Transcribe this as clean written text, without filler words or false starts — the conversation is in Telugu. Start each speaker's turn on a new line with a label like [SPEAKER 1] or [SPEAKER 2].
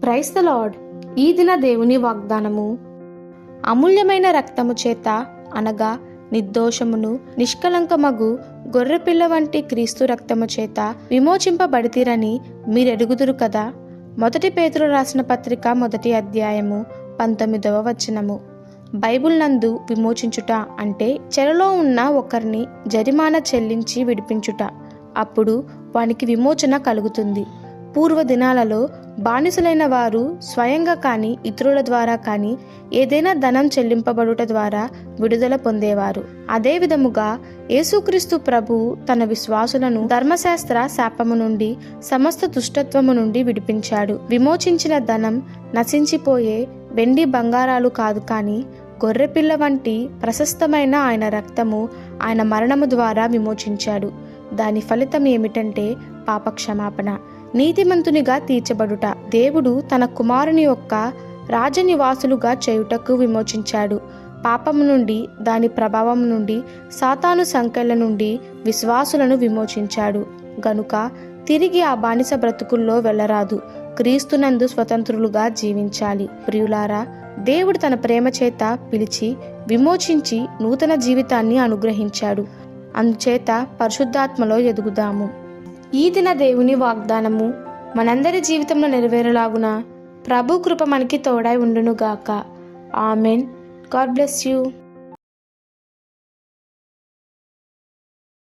[SPEAKER 1] Praise the lord. ఈ దిన దేవుని వాగ్దానము. అమూల్యమైన రక్తము చేత అనగా నిర్దోషమును నిష్కలంకమగు గొర్రెపిల్ల వంటి క్రీస్తు రక్తము చేత విమోచింపబడితిరని మీరెరుగుదురు కదా. 1 పేతురు రాసిన పత్రిక 1వ అధ్యాయము 19వ వచనము. బైబిల్ నందు విమోచించుట అంటే చెరలో ఉన్న ఒకరిని జరిమానా చెల్లించి విడిపించుట. అప్పుడు వానికి విమోచన కలుగుతుంది. పూర్వ దినాలలో బానిసలైన వారు స్వయంగా కానీ ఇతరుల ద్వారా కానీ ఏదైనా ధనం చెల్లింపబడుట ద్వారా విడుదల పొందేవారు. అదే విధముగా యేసుక్రీస్తు ప్రభువు తన విశ్వాసులను ధర్మశాస్త్ర శాపము నుండి సమస్త దుష్టత్వము నుండి విడిపించాడు. విమోచించిన ధనం నశించిపోయే వెండి బంగారాలు కాదు, కానీ గొర్రెపిల్ల వంటి ప్రశస్తమైన ఆయన రక్తము ఆయన మరణము ద్వారా విమోచించాడు. దాని ఫలితం ఏమిటంటే పాపక్షమాపణ, నీతిమంతునిగా తీర్చబడుట. దేవుడు తన కుమారుని యొక్క రాజనివాసులుగా చేయుటకు విమోచించాడు. పాపము నుండి, దాని ప్రభావం నుండి, సాతాను సంకెళ్ల నుండి విశ్వాసులను విమోచించాడు. గనుక తిరిగి ఆ బానిస బ్రతుకుల్లో వెళ్ళరాదు. క్రీస్తునందు స్వతంత్రులుగా జీవించాలి. ప్రియులారా, దేవుడు తన ప్రేమ చేత పిలిచి విమోచించి నూతన జీవితాన్ని అనుగ్రహించాడు. అందుచేత పరిశుద్ధాత్మలో ఎదుగుదాము. ఈ దిన దేవుని వాగ్దానము మనందరి జీవితంలో నెరవేరలాగున ప్రభు కృప మనకి తోడై ఉండునుగాక. ఆమెన్. God bless you.